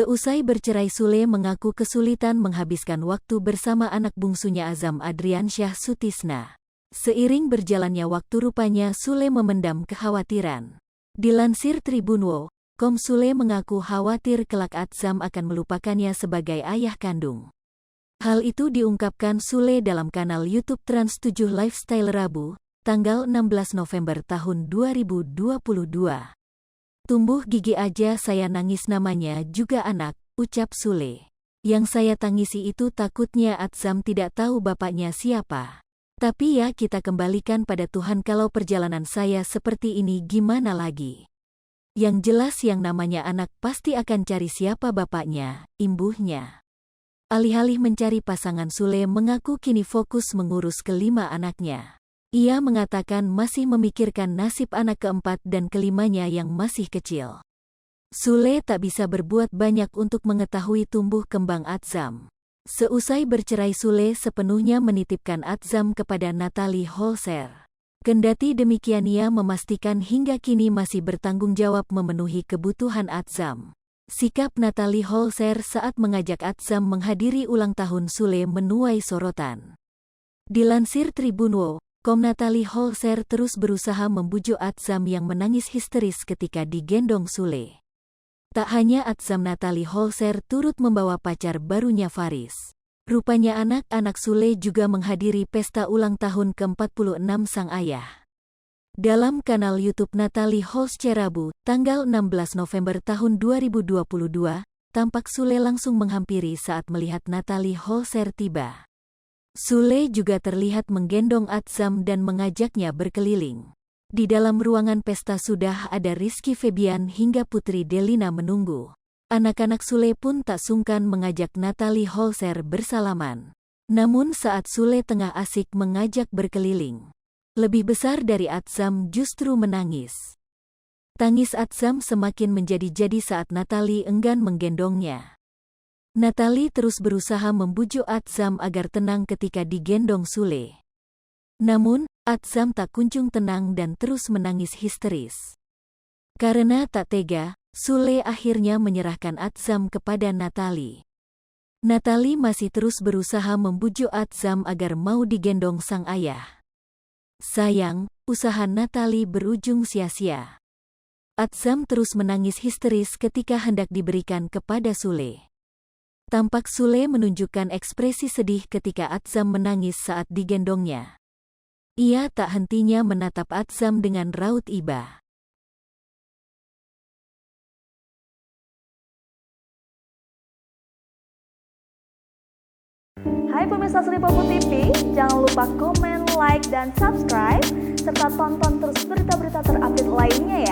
Seusai bercerai, Sule mengaku kesulitan menghabiskan waktu bersama anak bungsunya Azam Adriansyah Sutisna. Seiring berjalannya waktu, rupanya Sule memendam kekhawatiran. Dilansir Tribunwo.com, Sule mengaku khawatir kelak Azam akan melupakannya sebagai ayah kandung. Hal itu diungkapkan Sule dalam kanal YouTube Trans 7 Lifestyle Rabu, tanggal 16 November tahun 2022. Tumbuh gigi aja saya nangis, namanya juga anak, ucap Sule. Yang saya tangisi itu takutnya Azam tidak tahu bapaknya siapa. Tapi ya kita kembalikan pada Tuhan, kalau perjalanan saya seperti ini gimana lagi. Yang jelas yang namanya anak pasti akan cari siapa bapaknya, imbuhnya. Alih-alih mencari pasangan, Sule mengaku kini fokus mengurus kelima anaknya. Ia mengatakan masih memikirkan nasib anak keempat dan kelimanya yang masih kecil. Sule tak bisa berbuat banyak untuk mengetahui tumbuh kembang Azam. Seusai bercerai, Sule sepenuhnya menitipkan Azam kepada Natalie Holzer. Kendati demikian, ia memastikan hingga kini masih bertanggung jawab memenuhi kebutuhan Azam. Sikap Natalie Holzer saat mengajak Azam menghadiri ulang tahun Sule menuai sorotan. Dilansir Tribunwo.com, Natalie Holzer terus berusaha membujuk Azam yang menangis histeris ketika digendong Sule. Tak hanya Azam, Natalie Holzer turut membawa pacar barunya Faris. Rupanya anak-anak Sule juga menghadiri pesta ulang tahun ke-46 sang ayah. Dalam kanal YouTube Natalie Holzer Rabu, tanggal 16 November tahun 2022, tampak Sule langsung menghampiri saat melihat Natalie Holzer tiba. Sule juga terlihat menggendong Azam dan mengajaknya berkeliling. Di dalam ruangan pesta sudah ada Rizky Febian hingga Putri Delina menunggu. Anak-anak Sule pun tak sungkan mengajak Natalie Holzer bersalaman. Namun saat Sule tengah asik mengajak berkeliling, lebih besar dari Azam justru menangis. Tangis Azam semakin menjadi-jadi saat Natalie enggan menggendongnya. Natalie terus berusaha membujuk Azam agar tenang ketika digendong Sule. Namun, Azam tak kunjung tenang dan terus menangis histeris. Karena tak tega, Sule akhirnya menyerahkan Azam kepada Natalie. Natalie masih terus berusaha membujuk Azam agar mau digendong sang ayah. Sayang, usaha Natalie berujung sia-sia. Azam terus menangis histeris ketika hendak diberikan kepada Sule. Tampak Sule menunjukkan ekspresi sedih ketika Azam menangis saat digendongnya. Ia tak hentinya menatap Azam dengan raut iba. Hai pemirsa Sri Popo TV, jangan lupa komen, like, dan subscribe, serta tonton terus berita-berita terupdate lainnya ya.